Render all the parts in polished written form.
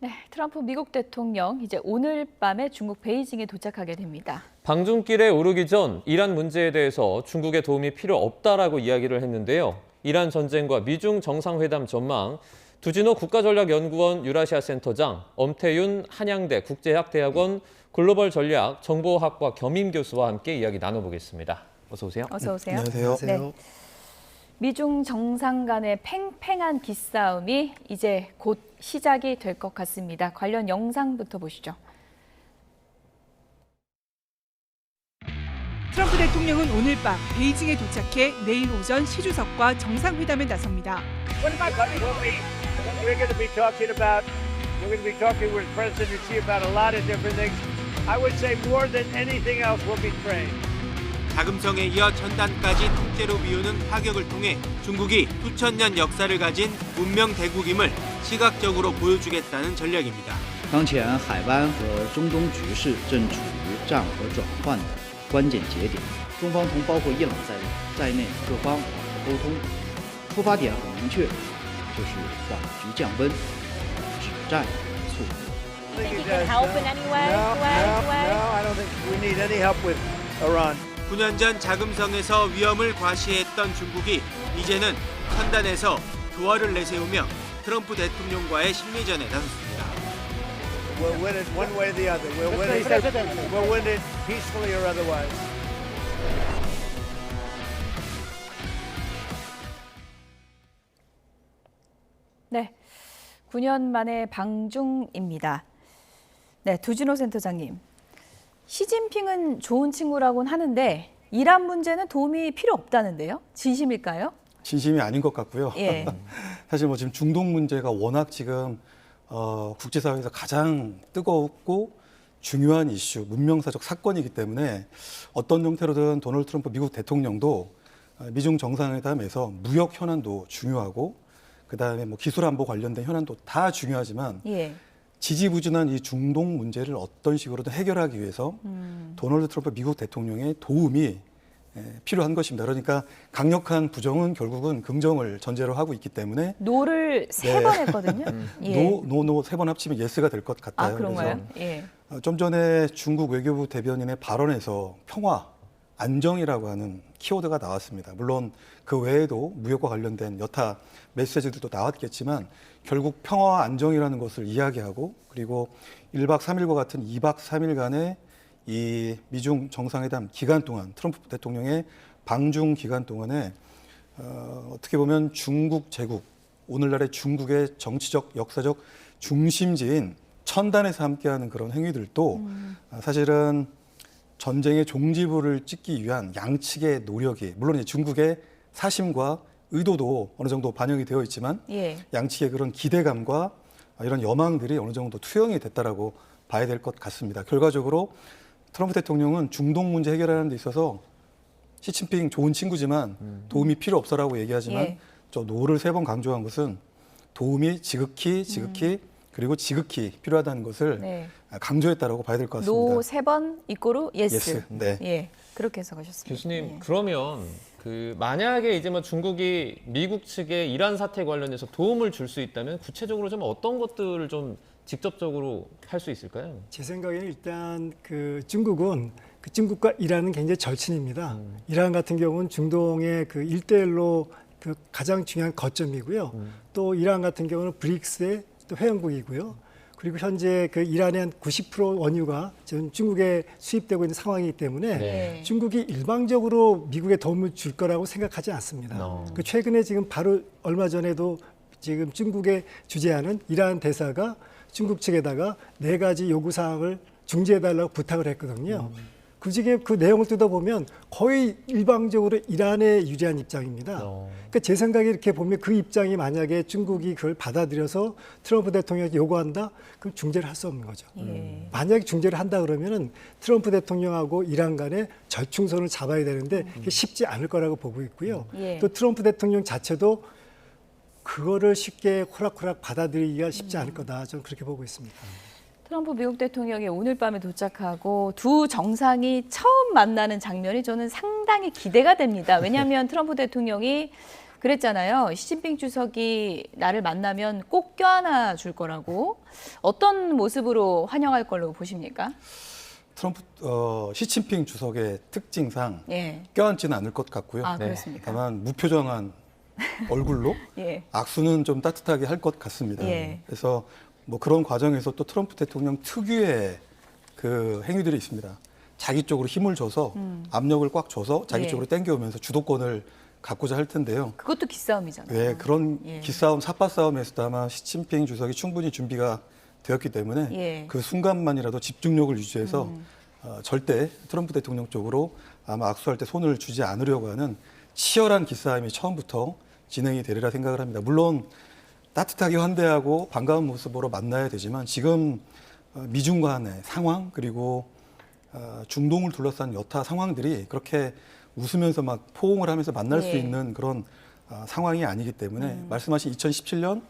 네, 트럼프 미국 대통령 이제 오늘 밤에 중국 베이징에 도착하게 됩니다. 방중길에 오르기 전 이란 문제에 대해서 중국의 도움이 필요 없다라고 이야기를 했는데요. 이란 전쟁과 미중 정상회담 전망, 두진호 국가전략연구원 유라시아 센터장, 엄태윤 한양대 국제학대학원 글로벌 전략 정보학과 겸임 교수와 함께 이야기 나눠보겠습니다. 어서 오세요. 어서 오세요. 안녕하세요. 네. 미중 정상 간의 팽팽한 기싸움이 이제 곧 시작이 될 것 같습니다. 관련 영상부터 보시죠. 트럼프 대통령은 오늘 밤 베이징에 도착해 내일 오전 시 주석과 정상회담에 나섭니다. We're going to be talking with President Xi about a lot of different things. I would say more than anything else will be trade. 자금성에 이어 전단까지 통째로 비우는 파격을 통해 중국이 수천 년 역사를 가진 문명 대국임을 시각적으로 보여주겠다는 전략입니다. 当前海湾和中东局势正处于战和转换的关键节点，中方同包括伊朗在内各方沟通，出发点很明确，就是缓局降温，止战促和。 Think you can help in any way? No, I don't think we need any help with Iran. 9년 전 자금성에서 위험을 과시했던 중국이 이제는 선단에서 조화를 내세우며 트럼프 대통령과의 심리전에 나섰습니다. We'll win it one way or the other. We'll win it peacefully or otherwise. 네, 9년 만에 방중입니다. 네, 두진호 센터장님. 시진핑은 좋은 친구라고는 하는데 이란 문제는 도움이 필요 없다는데요. 진심일까요? 진심이 아닌 것 같고요. 예. 사실 뭐 지금 중동 문제가 워낙 지금 국제사회에서 가장 뜨겁고 중요한 이슈, 문명사적 사건이기 때문에 어떤 형태로든 도널드 트럼프 미국 대통령도 미중 정상회담에서 무역 현안도 중요하고 그다음에 뭐 기술 안보 관련된 현안도 다 중요하지만 예. 지지부진한 이 중동 문제를 어떤 식으로든 해결하기 위해서 도널드 트럼프 미국 대통령의 도움이 필요한 것입니다. 그러니까 강력한 부정은 결국은 긍정을 전제로 하고 있기 때문에 노를 세 번 했거든요. 예. 노 세 번 합치면 예스가 될 것 같아요. 아, 그런가요? 예. 좀 전에 중국 외교부 대변인의 발언에서 평화, 안정이라고 하는 키워드가 나왔습니다. 물론 그 외에도 무역과 관련된 여타 메시지들도 나왔겠지만 결국 평화와 안정이라는 것을 이야기하고 그리고 1박 3일과 같은 2박 3일간의 이 미중 정상회담 기간 동안 트럼프 대통령의 방중 기간 동안에 어떻게 보면 중국 제국, 오늘날의 중국의 정치적, 역사적 중심지인 천단에서 함께하는 그런 행위들도 사실은 전쟁의 종지부를 찍기 위한 양측의 노력이 물론 중국의 사심과 의도도 어느 정도 반영이 되어 있지만 예. 양측의 그런 기대감과 이런 여망들이 어느 정도 투영이 됐다라고 봐야 될 것 같습니다. 결과적으로 트럼프 대통령은 중동 문제 해결하는 데 있어서 시진핑 좋은 친구지만 도움이 필요 없어라고 얘기하지만 예. 저 노를 세 번 강조한 것은 도움이 지극히 그리고 지극히 필요하다는 것을 네. 강조했다라고 봐야 될 것 같습니다. 노 세 번 이꼬르 예스. 예스. 네. 예. 그렇게 해석하셨습니다. 교수님, 예. 그러면 만약에 이제 뭐 중국이 미국 측에 이란 사태 관련해서 도움을 줄 수 있다면 구체적으로 좀 어떤 것들을 좀 직접적으로 할 수 있을까요? 제 생각에는 일단 중국은 중국과 이란은 굉장히 절친입니다. 이란 같은 경우는 중동의 일대일로 가장 중요한 거점이고요. 또 이란 같은 경우는 브릭스의 또 회원국이고요. 그리고 현재 이란의 한 90% 원유가 지금 중국에 수입되고 있는 상황이기 때문에 네. 중국이 일방적으로 미국에 도움을 줄 거라고 생각하지 않습니다. 최근에 지금 바로 얼마 전에도 지금 중국에 주재하는 이란 대사가 중국 측에다가 4가지 요구사항을 중재해달라고 부탁을 했거든요. 그 내용을 뜯어보면 거의 일방적으로 이란에 유리한 입장입니다. 그러니까 제 생각에 이렇게 보면 그 입장이 만약에 중국이 그걸 받아들여서 트럼프 대통령이 요구한다? 그럼 중재를 할 수 없는 거죠. 예. 만약에 중재를 한다 그러면은 트럼프 대통령하고 이란 간에 절충선을 잡아야 되는데 그게 쉽지 않을 거라고 보고 있고요. 예. 또 트럼프 대통령 자체도 그거를 쉽게 호락호락 받아들이기가 쉽지 않을 거다. 저는 그렇게 보고 있습니다. 트럼프 미국 대통령이 오늘 밤에 도착하고 두 정상이 처음 만나는 장면이 저는 상당히 기대가 됩니다. 왜냐하면 트럼프 대통령이 그랬잖아요. 시진핑 주석이 나를 만나면 꼭 껴안아 줄 거라고. 어떤 모습으로 환영할 걸로 보십니까? 시진핑 주석의 특징상 예. 껴안지는 않을 것 같고요. 아, 그렇습니까? 다만 무표정한 얼굴로 예. 악수는 좀 따뜻하게 할 것 같습니다. 예. 그래서 뭐 그런 과정에서 또 트럼프 대통령 특유의 그 행위들이 있습니다. 자기 쪽으로 힘을 줘서 압력을 꽉 줘서 자기 예. 쪽으로 당겨오면서 주도권을 갖고자 할 텐데요. 그것도 기싸움이잖아요. 네, 그런 예. 기싸움, 삿바싸움에서도 아마 시진핑 주석이 충분히 준비가 되었기 때문에 예. 그 순간만이라도 집중력을 유지해서 절대 트럼프 대통령 쪽으로 아마 악수할 때 손을 주지 않으려고 하는 치열한 기싸움이 처음부터 진행이 되리라 생각을 합니다. 물론 따뜻하게 환대하고 반가운 모습으로 만나야 되지만 지금 미중 간의 상황 그리고 중동을 둘러싼 여타 상황들이 그렇게 웃으면서 막 포옹을 하면서 만날 수 예. 있는 그런 상황이 아니기 때문에 말씀하신 2017년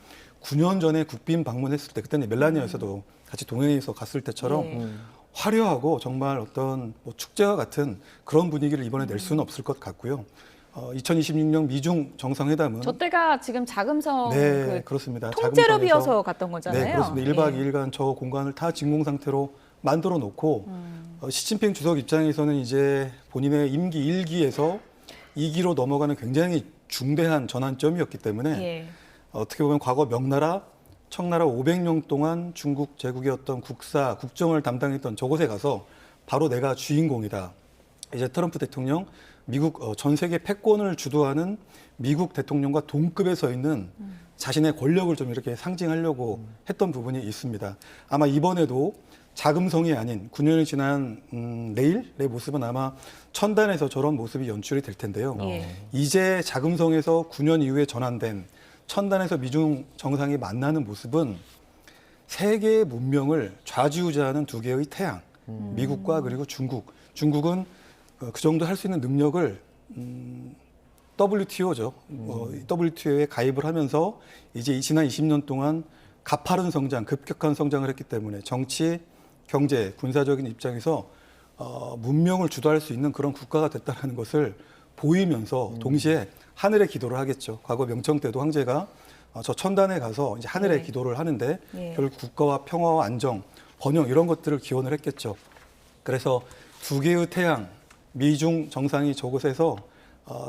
9년 전에 국빈 방문했을 때 그때는 멜라니아 여사도 같이 동행해서 갔을 때처럼 예. 화려하고 정말 어떤 뭐 축제와 같은 그런 분위기를 이번에 낼 수는 없을 것 같고요. 2026년 미중 정상회담은 저 때가 지금 자금성 네, 그 그렇습니다. 통째로 자금성에서 비어서 갔던 거잖아요. 네, 그렇습니다. 1박 예. 2일간 저 공간을 다 진공 상태로 만들어 놓고 시진핑 주석 입장에서는 이제 본인의 임기 1기에서 2기로 넘어가는 굉장히 중대한 전환점이었기 때문에 예. 어떻게 보면 과거 명나라, 청나라 500년 동안 중국 제국의 어떤 국정을 담당했던 저곳에 가서 바로 내가 주인공이다. 이제 트럼프 대통령 미국 전 세계 패권을 주도하는 미국 대통령과 동급에 서 있는 자신의 권력을 좀 이렇게 상징하려고 했던 부분이 있습니다. 아마 이번에도 자금성이 아닌 9년이 지난 내일의 모습은 아마 천단에서 저런 모습이 연출이 될 텐데요. 예. 이제 자금성에서 9년 이후에 전환된 천단에서 미중 정상이 만나는 모습은 세계의 문명을 좌지우지하는 두 개의 태양, 미국과 그리고 중국. 중국은 그 정도 할 수 있는 능력을 WTO죠. WTO에 가입을 하면서 이제 지난 20년 동안 가파른 성장, 급격한 성장을 했기 때문에 정치, 경제, 군사적인 입장에서 문명을 주도할 수 있는 그런 국가가 됐다는 것을 보이면서 동시에 하늘의 기도를 하겠죠. 과거 명청 때도 황제가 저 천단에 가서 이제 하늘의 네. 기도를 하는데 예. 결국 국가와 평화와 안정, 번영 이런 것들을 기원을 했겠죠. 그래서 두 개의 태양, 미중 정상이 저곳에서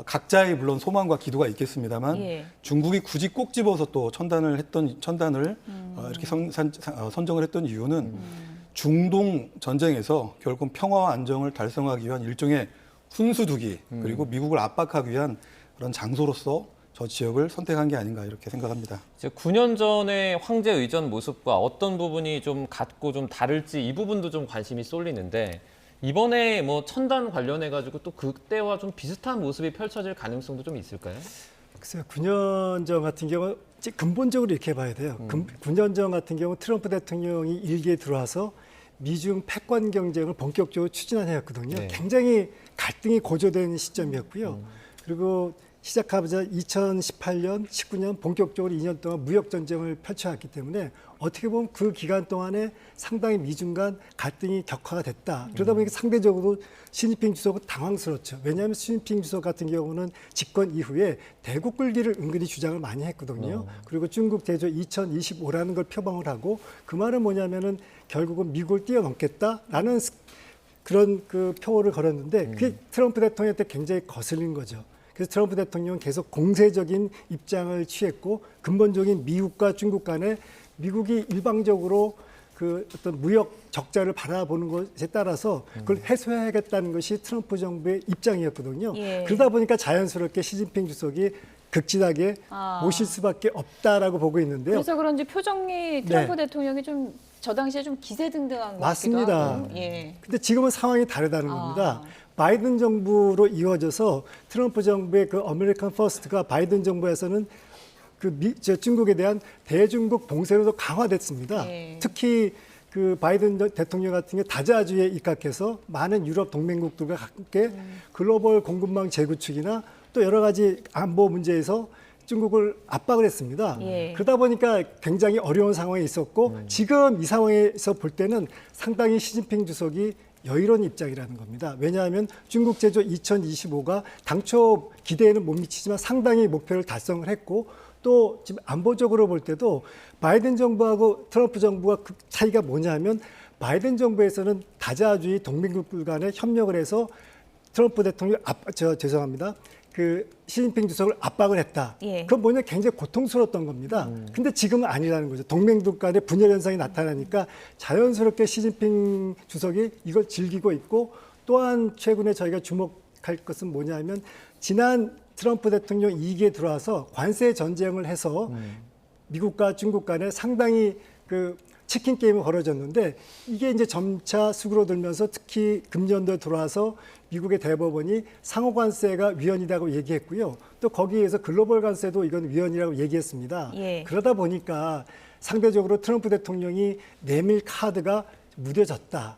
각자의 물론 소망과 기도가 있겠습니다만 예. 중국이 굳이 꼭 집어서 또 천단을 이렇게 선정을 했던 이유는 중동 전쟁에서 결국 평화와 안정을 달성하기 위한 일종의 훈수두기 그리고 미국을 압박하기 위한 그런 장소로서 저 지역을 선택한 게 아닌가 이렇게 생각합니다. 이제 9년 전의 황제 의전 모습과 어떤 부분이 좀 같고 좀 다를지 이 부분도 좀 관심이 쏠리는데 이번에 뭐 천단 관련해 가지고 또 그때와 좀 비슷한 모습이 펼쳐질 가능성도 좀 있을까요? 글쎄요, 9년 전 같은 경우 근본적으로 이렇게 봐야 돼요. 9년 전 같은 경우 트럼프 대통령이 일기에 들어와서 미중 패권 경쟁을 본격적으로 추진한 해였거든요. 네. 굉장히 갈등이 고조된 시점이었고요. 그리고 시작하자마자 2018년, 19년 본격적으로 2년 동안 무역 전쟁을 펼쳐왔기 때문에 어떻게 보면 그 기간 동안에 상당히 미중 간 갈등이 격화가 됐다. 그러다 보니까 상대적으로 시진핑 주석은 당황스럽죠. 왜냐하면 시진핑 주석 같은 경우는 집권 이후에 대국 끌기를 은근히 주장을 많이 했거든요. 그리고 중국 대조 2025라는 걸 표방을 하고 그 말은 뭐냐면은 결국은 미국을 뛰어넘겠다라는 그런 그 표어를 걸었는데 그게 트럼프 대통령한테 굉장히 거슬린 거죠. 그래서 트럼프 대통령은 계속 공세적인 입장을 취했고 근본적인 미국과 중국 간에 미국이 일방적으로 그 어떤 무역 적자를 바라보는 것에 따라서 그걸 해소해야겠다는 것이 트럼프 정부의 입장이었거든요. 예. 그러다 보니까 자연스럽게 시진핑 주석이 극진하게 모실 수밖에 없다라고 보고 있는데요. 그래서 그런지 표정이 트럼프 대통령이 좀 저 당시에 좀 기세등등한 것 맞습니다. 같기도 하고. 예. 근데 지금은 상황이 다르다는 겁니다. 바이든 정부로 이어져서 트럼프 정부의 그 아메리칸 퍼스트가 바이든 정부에서는 중국에 대한 대중국 봉쇄로도 강화됐습니다. 예. 특히 그 바이든 대통령 같은 경우 다자주의에 입각해서 많은 유럽 동맹국들과 함께 글로벌 공급망 재구축이나 또 여러 가지 안보 문제에서 중국을 압박을 했습니다. 예. 그러다 보니까 굉장히 어려운 상황에 있었고 지금 이 상황에서 볼 때는 상당히 시진핑 주석이 여유로운 입장이라는 겁니다. 왜냐하면 중국 제조 2025가 당초 기대에는 못 미치지만 상당히 목표를 달성을 했고 또 지금 안보적으로 볼 때도 바이든 정부하고 트럼프 정부가 그 차이가 뭐냐면 바이든 정부에서는 다자주의 동맹국들 간에 협력을 해서 트럼프 대통령 죄송합니다. 그 시진핑 주석을 압박을 했다. 예. 그건 뭐냐 굉장히 고통스러웠던 겁니다. 근데 지금은 아니라는 거죠. 동맹국 간에 분열 현상이 나타나니까 자연스럽게 시진핑 주석이 이걸 즐기고 있고 또한 최근에 저희가 주목할 것은 뭐냐면 지난 트럼프 대통령 2기에 들어와서 관세 전쟁을 해서 미국과 중국 간에 상당히 그 치킨 게임이 벌어졌는데 이게 이제 점차 수그러들면서 특히 금년도에 들어와서 미국의 대법원이 상호 관세가 위헌이라고 얘기했고요. 또 거기에서 글로벌 관세도 이건 위헌이라고 얘기했습니다. 예. 그러다 보니까 상대적으로 트럼프 대통령이 내밀 카드가 무뎌졌다라고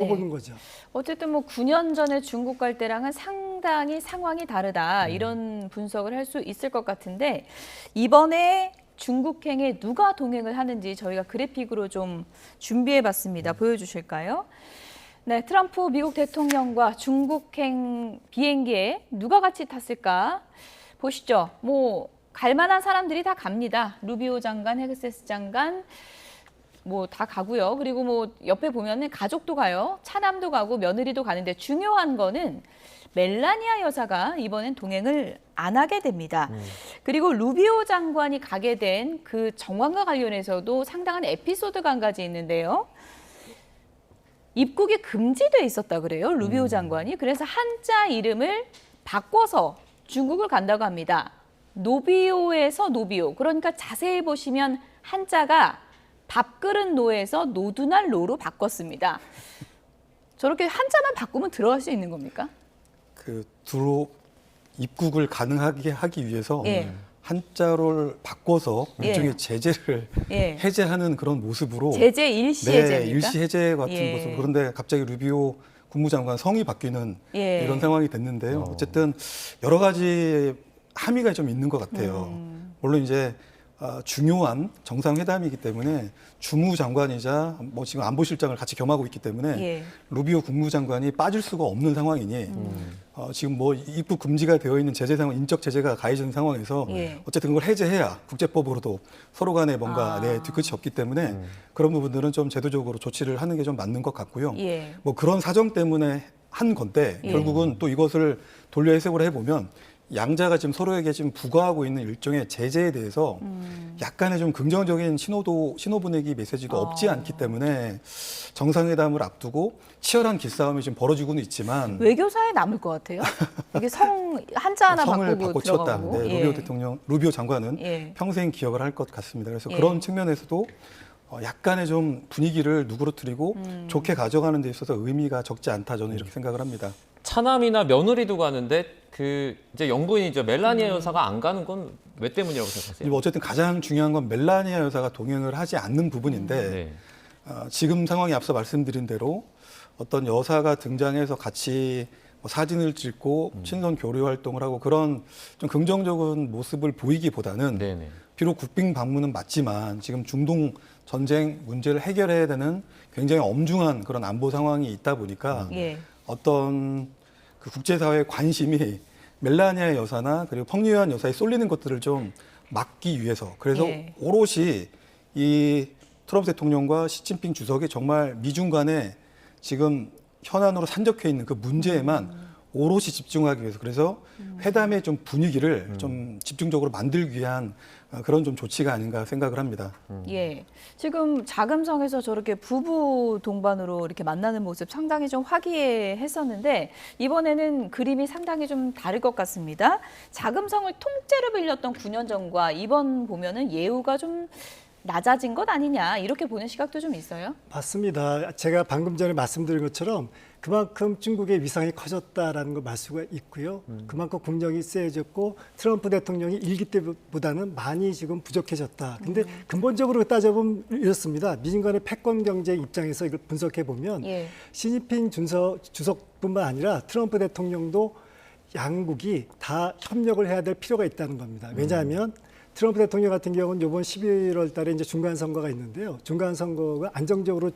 네. 보는 거죠. 어쨌든 뭐 9년 전에 중국 갈 때랑은 상당히 상황이 다르다 이런 분석을 할 수 있을 것 같은데 이번에 중국행에 누가 동행을 하는지 저희가 그래픽으로 좀 준비해봤습니다. 보여주실까요? 네, 트럼프 미국 대통령과 중국행 비행기에 누가 같이 탔을까? 보시죠. 뭐 갈만한 사람들이 다 갑니다. 루비오 장관, 헤그세스 장관 뭐 다 가고요. 그리고 뭐 옆에 보면은 가족도 가요. 차남도 가고 며느리도 가는데 중요한 거는 멜라니아 여사가 이번엔 동행을 안 하게 됩니다. 그리고 루비오 장관이 가게 된 그 정황과 관련해서도 상당한 에피소드가 한 가지 있는데요. 입국이 금지돼 있었다 그래요. 루비오 장관이. 그래서 한자 이름을 바꿔서 중국을 간다고 합니다. 노비오에서 노비오. 그러니까 자세히 보시면 한자가 밥그릇 노에서 노두날 노로 바꿨습니다. 저렇게 한자만 바꾸면 들어갈 수 있는 겁니까? 그 두로 입국을 가능하게 하기 위해서 예. 한자를 바꿔서 예. 일종의 제재를 예. 해제하는 그런 모습으로 제재 일시 네, 해제입니까? 일시 해제 같은 예. 모습. 그런데 갑자기 루비오 국무장관 성이 바뀌는 예. 이런 상황이 됐는데요. 어쨌든 여러 가지 함의가 좀 있는 것 같아요. 물론 이제 중요한 정상회담이기 때문에 주무장관이자 뭐 지금 안보실장을 같이 겸하고 있기 때문에 예. 루비오 국무장관이 빠질 수가 없는 상황이니 지금 뭐 입국 금지가 되어 있는 제재 상황, 인적 제재가 가해진 상황에서 예. 어쨌든 그걸 해제해야 국제법으로도 서로 간에 뭔가 뒤끝이 없기 때문에 그런 부분들은 좀 제도적으로 조치를 하는 게 좀 맞는 것 같고요. 예. 뭐 그런 사정 때문에 한 건데 예. 결국은 또 이것을 돌려 해석을 해보면 양자가 지금 서로에게 지금 부과하고 있는 일종의 제재에 대해서 약간의 좀 긍정적인 신호 보내기 메시지도 없지 않기 때문에 정상회담을 앞두고 치열한 기싸움이 지금 벌어지고는 있지만 외교사에 남을 것 같아요. 이게 성 한자 하나 성을 바꾸고 바꿔치웠다. 들어가고. 네, 예. 루비오 대통령, 루비오 장관은 예. 평생 기억을 할 것 같습니다. 그래서 예. 그런 측면에서도 약간의 좀 분위기를 누그러뜨리고 좋게 가져가는 데 있어서 의미가 적지 않다 저는 이렇게 생각을 합니다. 차남이나 며느리도 가는데 그 이제 영부인이죠. 멜라니아 여사가 안 가는 건 왜 때문이라고 생각하세요? 어쨌든 가장 중요한 건 멜라니아 여사가 동행을 하지 않는 부분인데 네. 지금 상황이 앞서 말씀드린 대로 어떤 여사가 등장해서 같이 뭐 사진을 찍고 친선 교류 활동을 하고 그런 좀 긍정적인 모습을 보이기보다는 네네. 비록 국빈 방문은 맞지만 지금 중동 전쟁 문제를 해결해야 되는 굉장히 엄중한 그런 안보 상황이 있다 보니까 예. 어떤 그 국제사회의 관심이 멜라니아 여사나 그리고 펑유안 여사에 쏠리는 것들을 좀 막기 위해서 그래서 예. 오롯이 이 트럼프 대통령과 시진핑 주석이 정말 미중 간에 지금 현안으로 산적해 있는 그 문제에만 오롯이 집중하기 위해서 그래서 회담의 좀 분위기를 좀 집중적으로 만들기 위한 그런 좀 조치가 아닌가 생각을 합니다. 예. 지금 자금성에서 저렇게 부부 동반으로 이렇게 만나는 모습 상당히 좀 화기애애했었는데 이번에는 그림이 상당히 좀 다를 것 같습니다. 자금성을 통째로 빌렸던 9년 전과 이번 보면은 예우가 좀 낮아진 것 아니냐 이렇게 보는 시각도 좀 있어요. 맞습니다. 제가 방금 전에 말씀드린 것처럼 그만큼 중국의 위상이 커졌다라는 걸 말 수가 있고요. 그만큼 국력이 세졌고 트럼프 대통령이 일기 때보다는 많이 지금 부족해졌다. 근데 근본적으로 따져보면 이렇습니다. 미중 간의 패권 경쟁 입장에서 이걸 분석해 보면 예. 시진핑 주석뿐만 아니라 트럼프 대통령도 양국이 다 협력을 해야 될 필요가 있다는 겁니다. 왜냐하면 트럼프 대통령 같은 경우는 이번 11월 달에 이제 중간 선거가 있는데요. 중간 선거가 안정적으로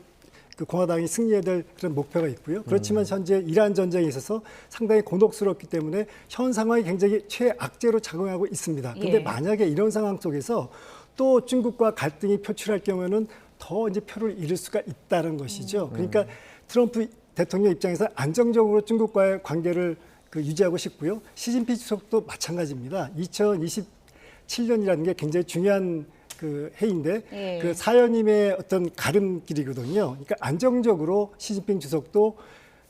그 공화당이 승리해야 될 그런 목표가 있고요. 그렇지만 현재 이란 전쟁에 있어서 상당히 곤혹스럽기 때문에 현 상황이 굉장히 최악재로 작용하고 있습니다. 근데 예. 만약에 이런 상황 속에서 또 중국과 갈등이 표출할 경우에는 더 이제 표를 잃을 수가 있다는 것이죠. 그러니까 트럼프 대통령 입장에서 안정적으로 중국과의 관계를 유지하고 싶고요. 시진핑 주석도 마찬가지입니다. 2027년이라는 게 굉장히 중요한 해인데 예. 그 사연임의 어떤 가름길이거든요. 그러니까 안정적으로 시진핑 주석도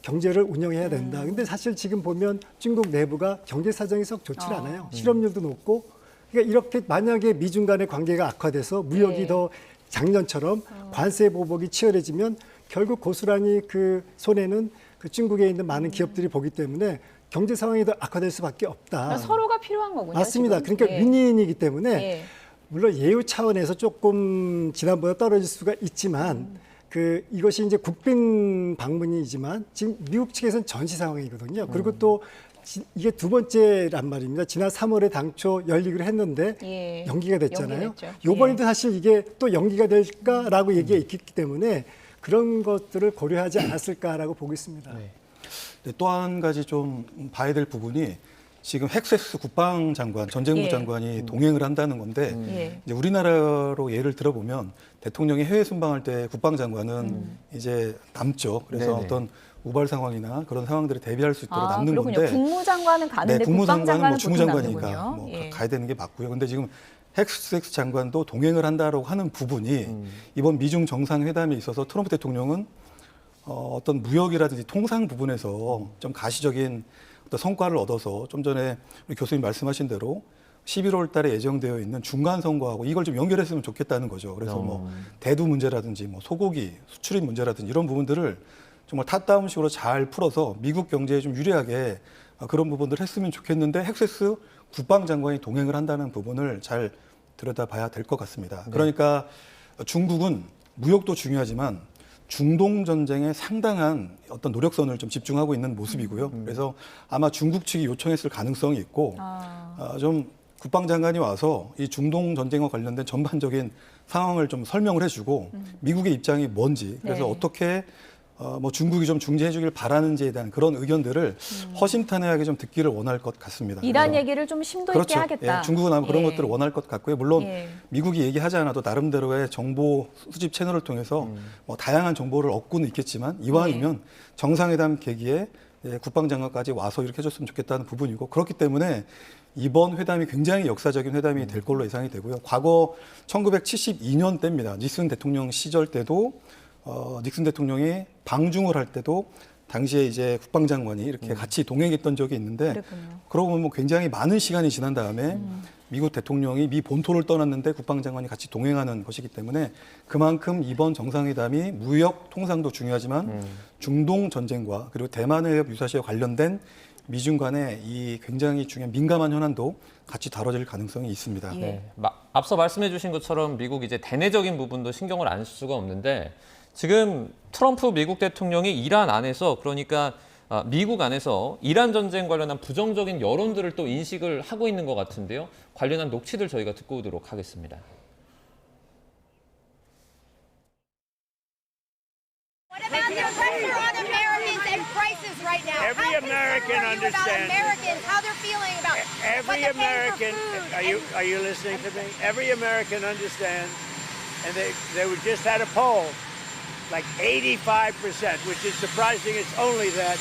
경제를 운영해야 된다. 근데 사실 지금 보면 중국 내부가 경제 사정이 썩 좋지 않아요. 실업률도 높고. 그러니까 이렇게 만약에 미중 간의 관계가 악화돼서 무역이 예. 더 작년처럼 관세 보복이 치열해지면 결국 고스란히 그 손해는 그 중국에 있는 많은 기업들이 보기 때문에 경제 상황이 더 악화될 수밖에 없다. 그러니까 서로가 필요한 거군요. 맞습니다. 지금. 그러니까 예. 윈윈이기 때문에 예. 물론 예우 차원에서 조금 지난보다 떨어질 수가 있지만 이것이 이제 국빈 방문이지만 지금 미국 측에서는 전시 상황이거든요. 그리고 또 이게 두 번째란 말입니다. 지난 3월에 당초 열리기로 했는데 예. 연기가 됐잖아요. 연기됐죠. 이번에도 사실 이게 또 연기가 될까라고 얘기가 있기 때문에 그런 것들을 고려하지 않았을까라고 보고 있습니다. 네, 또 한 가지 좀 봐야 될 부분이 지금 헥세스 국방장관, 전쟁부 예. 장관이 동행을 한다는 건데 예. 이제 우리나라로 예를 들어보면 대통령이 해외 순방할 때 국방장관은 이제 남죠. 그래서 네네. 어떤 우발 상황이나 그런 상황들을 대비할 수 있도록 남는 그렇군요. 건데 국무장관은 가는데 네, 국무장관은 뭐 국방장관은 주무장관이니까 보통 뭐 남는군요. 가야 되는 게 맞고요. 근데 지금 헥세스 장관도 동행을 한다라고 하는 부분이 이번 미중 정상회담에 있어서 트럼프 대통령은 어떤 무역이라든지 통상 부분에서 좀 가시적인 어떤 성과를 얻어서 좀 전에 우리 교수님 말씀하신 대로 11월 달에 예정되어 있는 중간 선거하고 이걸 좀 연결했으면 좋겠다는 거죠. 그래서 뭐 대두 문제라든지 뭐 소고기 수출입 문제라든지 이런 부분들을 정말 탑다운식으로 잘 풀어서 미국 경제에 좀 유리하게 그런 부분들을 했으면 좋겠는데 헥세스 국방장관이 동행을 한다는 부분을 잘 들여다봐야 될 것 같습니다. 그러니까 중국은 무역도 중요하지만 중동 전쟁에 상당한 어떤 노력선을 좀 집중하고 있는 모습이고요. 그래서 아마 중국 측이 요청했을 가능성이 있고 좀 국방장관이 와서 이 중동 전쟁과 관련된 전반적인 상황을 좀 설명을 해주고 미국의 입장이 뭔지 그래서 네. 어떻게 뭐 중국이 좀 중재해주길 바라는지에 대한 그런 의견들을 허심탄회하게 좀 듣기를 원할 것 같습니다. 이란 그래서 얘기를 좀 심도 있게 그렇죠. 하겠다. 예, 중국은 아마 그런 예. 것들을 원할 것 같고요. 물론 예. 미국이 얘기하지 않아도 나름대로의 정보 수집 채널을 통해서 뭐 다양한 정보를 얻고는 있겠지만 이왕이면 정상회담 계기에 국방장관까지 와서 이렇게 해줬으면 좋겠다는 부분이고 그렇기 때문에 이번 회담이 굉장히 역사적인 회담이 될 걸로 예상이 되고요. 과거 1972년 때입니다. 닉슨 대통령 시절 때도 닉슨 대통령이 방중을 할 때도 당시에 이제 국방장관이 이렇게 같이 동행했던 적이 있는데 그랬군요. 그러고 보면 뭐 굉장히 많은 시간이 지난 다음에 미국 대통령이 미 본토를 떠났는데 국방장관이 같이 동행하는 것이기 때문에 그만큼 이번 정상회담이 무역 통상도 중요하지만 중동 전쟁과 그리고 대만 해협 유사시와 관련된 미중 간의 이 굉장히 중요한 민감한 현안도 같이 다뤄질 가능성이 있습니다. 예. 네. 앞서 말씀해 주신 것처럼 미국 이제 대내적인 부분도 신경을 안 쓸 수가 없는데 지금 트럼프 미국 대통령이 이란 안에서 그러니까 미국 안에서 이란 전쟁 관련한 부정적인 여론들을 또 인식을 하고 있는 것 같은데요. 관련한 녹취들 저희가 듣고 오도록 하겠습니다. What about the pressure on Americans and prices right now? Every How American concerned are you about understands. Americans, how they're feeling about Every what they're paying American, for food are you listening to me? Every American understands, and they just had a poll, like 85%, which is surprising. It's only that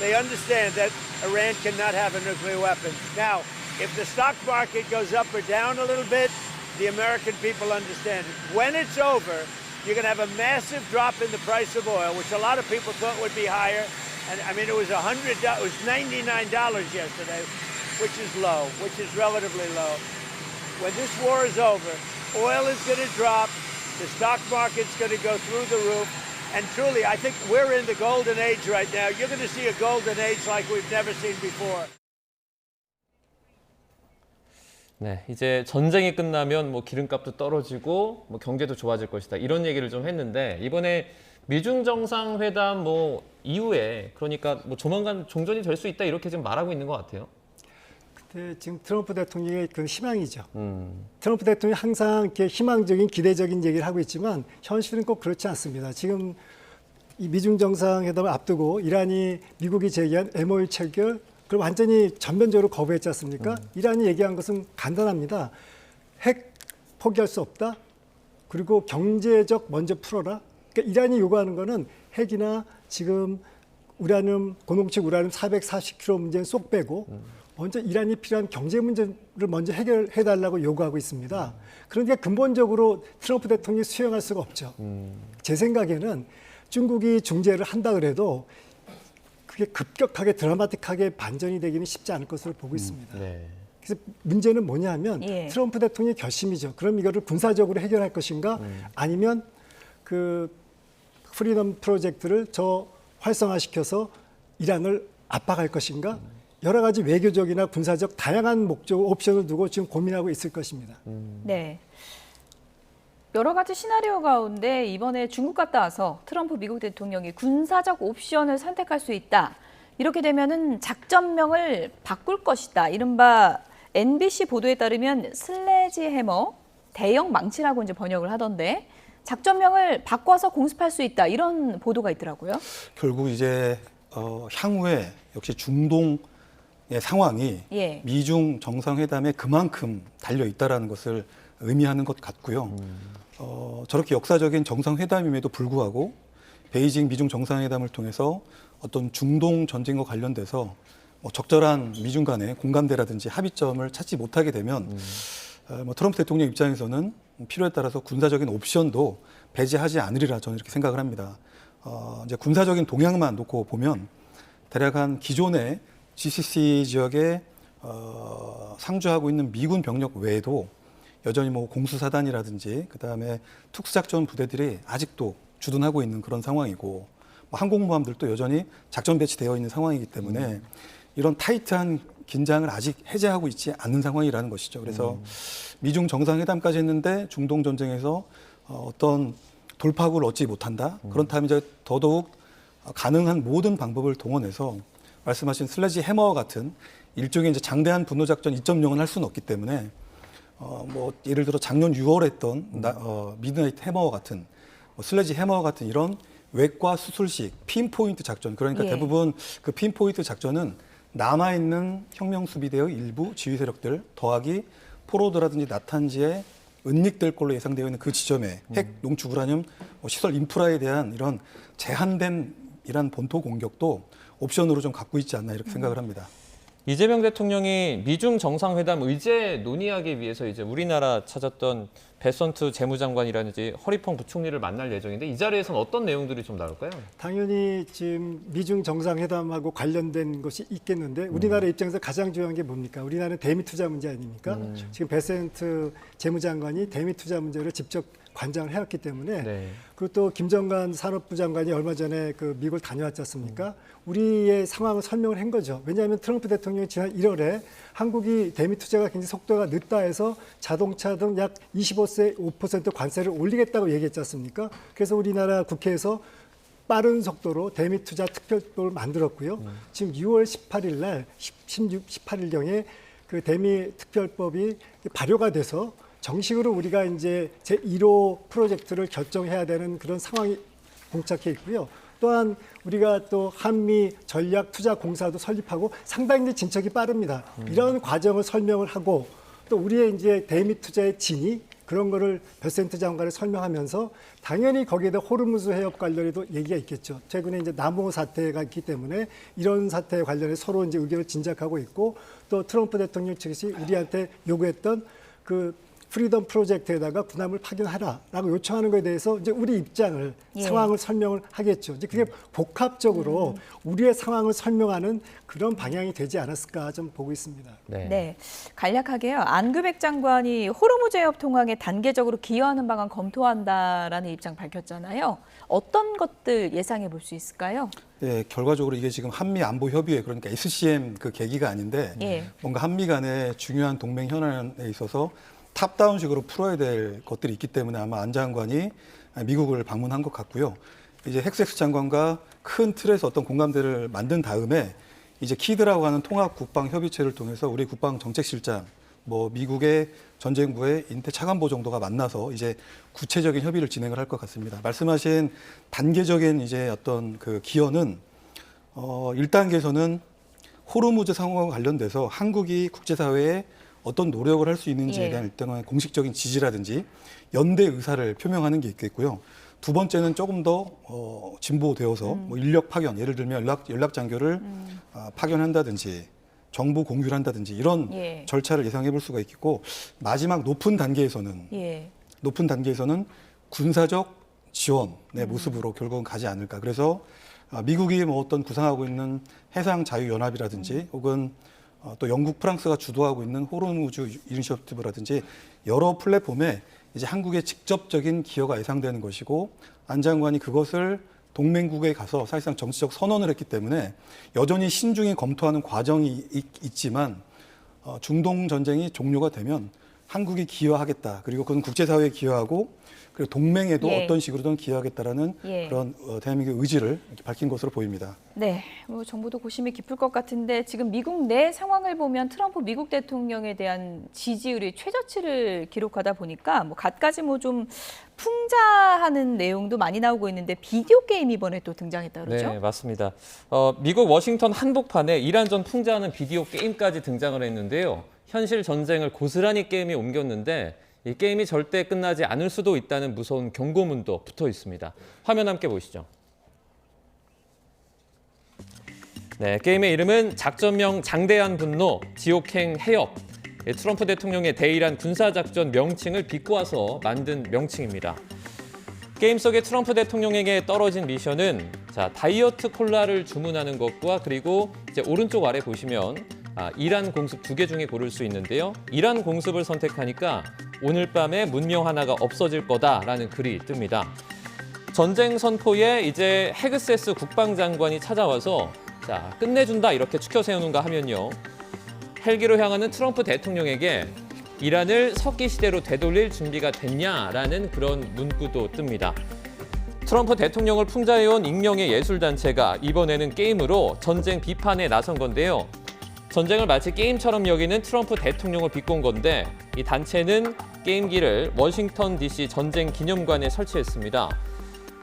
they understand that Iran cannot have a nuclear weapon. Now, if the stock market goes up or down a little bit, the American people understand it. When it's over, you're going to have a massive drop in the price of oil, which a lot of people thought would be higher. And I mean, it was $100, it was $99 yesterday, which is low, which is relatively low. When this war is over, oil is going to drop, the stock market's going to go through the roof. And truly, I think we're in the golden age right now. You're going to see a golden age like we've never seen before. 네, 이제 전쟁이 끝나면 뭐 기름값도 떨어지고 뭐 경제도 좋아질 것이다. 이런 얘기를 좀 했는데 이번에 미중 정상회담 뭐 이후에 그러니까 뭐 조만간 종전이 될 수 있다 이렇게 지금 말하고 있는 것 같아요. 근데 지금 트럼프 대통령의 그 희망이죠. 트럼프 대통령이 항상 이렇게 희망적인 기대적인 얘기를 하고 있지만 현실은 꼭 그렇지 않습니다. 지금 이 미중 정상회담을 앞두고 이란이 미국이 제기한 MOU 체결 그걸 완전히 전면적으로 거부했지 않습니까? 이란이 얘기한 것은 간단합니다. 핵 포기할 수 없다. 그리고 경제적 먼저 풀어라. 그러니까 이란이 요구하는 거는 핵이나 지금 우라늄 고농축 우라늄 440kg 문제는 쏙 빼고 먼저 이란이 필요한 경제 문제를 먼저 해결해 달라고 요구하고 있습니다. 그러니까 근본적으로 트럼프 대통령이 수용할 수가 없죠. 제 생각에는 중국이 중재를 한다 그래도 그게 급격하게 드라마틱하게 반전이 되기는 쉽지 않을 것으로 보고 있습니다. 네. 그래서 문제는 뭐냐면 예. 트럼프 대통령의 결심이죠. 그럼 이거를 군사적으로 해결할 것인가 아니면 그 프리덤 프로젝트를 저 활성화시켜서 이란을 압박할 것인가 여러 가지 외교적이나 군사적 다양한 목적 옵션을 두고 지금 고민하고 있을 것입니다. 네. 여러 가지 시나리오 가운데 이번에 중국 갔다 와서 트럼프 미국 대통령이 군사적 옵션을 선택할 수 있다. 이렇게 되면은 작전명을 바꿀 것이다. 이른바 NBC 보도에 따르면 슬래지 해머, 대형 망치라고 이제 번역을 하던데 작전명을 바꿔서 공습할 수 있다. 이런 보도가 있더라고요. 결국 이제 향후에 역시 중동의 상황이 예. 미중 정상회담에 그만큼 달려 있다라는 것을 의미하는 것 같고요. 저렇게 역사적인 정상회담임에도 불구하고 베이징 미중 정상회담을 통해서 어떤 중동 전쟁과 관련돼서 적절한 미중 간의 공감대라든지 합의점을 찾지 못하게 되면 트럼프 대통령 입장에서는 필요에 따라서 군사적인 옵션도 배제하지 않으리라 저는 이렇게 생각을 합니다. 이제 군사적인 동향만 놓고 보면 대략 한 기존의 GCC 지역에 상주하고 있는 미군 병력 외에도 여전히 뭐 공수사단이라든지 그다음에 특수작전 부대들이 아직도 주둔하고 있는 그런 상황이고 항공모함들도 여전히 작전 배치되어 있는 상황이기 때문에 이런 타이트한 긴장을 아직 해제하고 있지 않는 상황이라는 것이죠. 그래서 미중 정상회담까지 했는데 중동 전쟁에서 어떤 돌파구를 얻지 못한다. 그렇다면 이제 더더욱 가능한 모든 방법을 동원해서 말씀하신 슬래지 해머 같은 일종의 이제 장대한 분노 작전 2.0은 할 수는 없기 때문에 뭐 예를 들어 작년 6월에 했던 미드나이트 해머 같은 슬래지 해머 같은 이런 외과 수술식 핀포인트 작전 그러니까 예. 대부분 그 핀포인트 작전은 남아있는 혁명수비대의 일부 지휘 세력들 더하기 포로드라든지 나탄지에 은닉될 걸로 예상되어 있는 그 지점에 핵 농축 우라늄 시설 인프라에 대한 이런 제한된 이란 본토 공격도 옵션으로 좀 갖고 있지 않나 이렇게 생각을 합니다. 이재명 대통령이 미중 정상회담 의제 논의하기 위해서 이제 우리나라 찾았던 베선트 재무장관이라든지 허리펑 부총리를 만날 예정인데 이 자리에서는 어떤 내용들이 좀 나올까요? 당연히 지금 미중 정상회담하고 관련된 것이 있겠는데 우리나라 입장에서 가장 중요한 게 뭡니까? 우리나라는 대미 투자 문제 아닙니까? 지금 베센트 재무장관이 대미 투자 문제를 직접 관장을 해왔기 때문에 네. 그리고 또 김정관 산업부 장관이 얼마 전에 그 미국을 다녀왔지 않습니까? 우리의 상황을 설명을 한 거죠. 왜냐하면 트럼프 대통령이 지난 1월에 한국이 대미 투자가 굉장히 속도가 늦다 해서 자동차 등 약 25% 관세를 올리겠다고 얘기했지 않습니까? 그래서 우리나라 국회에서 빠른 속도로 대미 투자 특별법을 만들었고요. 지금 6월 18일 날 18일경에 그 대미 특별법이 발효가 돼서 정식으로 우리가 이제 제1호 프로젝트를 결정해야 되는 그런 상황이 봉착해 있고요. 또한 우리가 또 한미 전략 투자 공사도 설립하고 상당히 진척이 빠릅니다. 이런 과정을 설명을 하고 또 우리의 이제 대미 투자의 진위 그런 거를 베센트 장관을 설명하면서 당연히 거기에다 호르무즈 해협 관련해도 얘기가 있겠죠. 최근에 이제 남호 사태가 있기 때문에 이런 사태에 관련해 서로 이제 의견을 진작하고 있고 또 트럼프 대통령 측이 우리한테 요구했던 그 프리덤 프로젝트에다가 군함을 파견하라라고 요청하는 것에 대해서 이제 우리 입장을 예. 상황을 설명을 하겠죠. 이제 그게 복합적으로 우리의 상황을 설명하는 그런 방향이 되지 않았을까 좀 보고 있습니다. 네, 간략하게요. 안규백 장관이 호르무즈 해협 통항에 단계적으로 기여하는 방안 검토한다라는 입장 밝혔잖아요. 어떤 것들 예상해 볼 수 있을까요? 네, 결과적으로 이게 지금 한미 안보 협의회 그러니까 SCM 그 계기가 아닌데 예. 뭔가 한미 간의 중요한 동맹 현안에 있어서 탑다운식으로 풀어야 될 것들이 있기 때문에 아마 안 장관이 미국을 방문한 것 같고요. 이제 헥섹스 장관과 큰 틀에서 어떤 공감대를 만든 다음에 이제 키드라고 하는 통합 국방 협의체를 통해서 우리 국방 정책실장 뭐 미국의 전쟁부의 인태 차관보 정도가 만나서 이제 구체적인 협의를 진행을 할 것 같습니다. 말씀하신 단계적인 이제 어떤 그 기여는 1단계에서는 호르무즈 상황과 관련돼서 한국이 국제사회에 어떤 노력을 할 수 있는지에 대한 일정한 공식적인 지지라든지 연대 의사를 표명하는 게 있겠고요. 두 번째는 조금 더 진보되어서 뭐 인력 파견, 예를 들면 연락 장교를 파견한다든지 정보 공유를 한다든지 이런 절차를 예상해 볼 수가 있겠고, 마지막 높은 단계에서는 군사적 지원의 모습으로 결국은 가지 않을까. 그래서 미국이 뭐 어떤 구상하고 있는 해상 자유 연합이라든지 혹은 또 영국, 프랑스가 주도하고 있는 호르무즈 이니셔티브라든지 여러 플랫폼에 이제 한국의 직접적인 기여가 예상되는 것이고, 안 장관이 그것을 동맹국에 가서 사실상 정치적 선언을 했기 때문에 여전히 신중히 검토하는 과정이 있지만 중동 전쟁이 종료가 되면 한국이 기여하겠다. 그리고 그건 국제사회에 기여하고 그리고 동맹에도 어떤 식으로든 기여하겠다라는 그런 대한민국의 의지를 이렇게 밝힌 것으로 보입니다. 네, 뭐 정부도 고심이 깊을 것 같은데 지금 미국 내 상황을 보면 트럼프 미국 대통령에 대한 지지율이 최저치를 기록하다 보니까 뭐 갖가지 뭐 좀 풍자하는 내용도 많이 나오고 있는데 비디오 게임 이번에 또 등장했다 그러죠? 네, 맞습니다. 미국 워싱턴 한복판에 이란전 풍자하는 비디오 게임까지 등장을 했는데요. 현실 전쟁을 고스란히 게임에 옮겼는데 이 게임이 절대 끝나지 않을 수도 있다는 무서운 경고문도 붙어 있습니다. 화면 함께 보시죠. 네, 게임의 이름은 작전명 장대한 분노, 지옥행 해역. 트럼프 대통령의 대이란 군사작전 명칭을 비꼬아서 만든 명칭입니다. 게임 속의 트럼프 대통령에게 떨어진 미션은 다이어트 콜라를 주문하는 것과 그리고 이제 오른쪽 아래 보시면 이란 공습 2개 중에 고를 수 있는데요. 이란 공습을 선택하니까 오늘 밤에 문명 하나가 없어질 거다라는 글이 뜹니다. 전쟁 선포에 이제 헤그세스 국방장관이 찾아와서 끝내준다 이렇게 추켜 세우는가 하면요. 헬기로 향하는 트럼프 대통령에게 이란을 석기 시대로 되돌릴 준비가 됐냐라는 그런 문구도 뜹니다. 트럼프 대통령을 풍자해온 익명의 예술단체가 이번에는 게임으로 전쟁 비판에 나선 건데요. 전쟁을 마치 게임처럼 여기는 트럼프 대통령을 비꼰 건데 이 단체는 게임기를 워싱턴 DC 전쟁 기념관에 설치했습니다.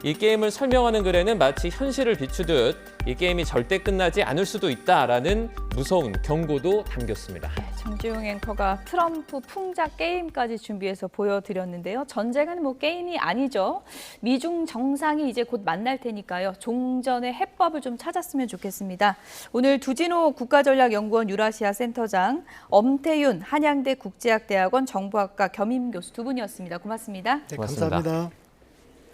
이 게임을 설명하는 글에는 마치 현실을 비추듯 이 게임이 절대 끝나지 않을 수도 있다라는 무서운 경고도 담겼습니다. 정주영 앵커가 트럼프 풍자 게임까지 준비해서 보여드렸는데요. 전쟁은 뭐 게임이 아니죠. 미중 정상이 이제 곧 만날 테니까요. 종전의 해법을 좀 찾았으면 좋겠습니다. 오늘 두진호 국가전략연구원 유라시아 센터장, 엄태윤 한양대 국제학대학원 정보학과 겸임교수 두 분이었습니다. 고맙습니다. 네, 고맙습니다. 감사합니다.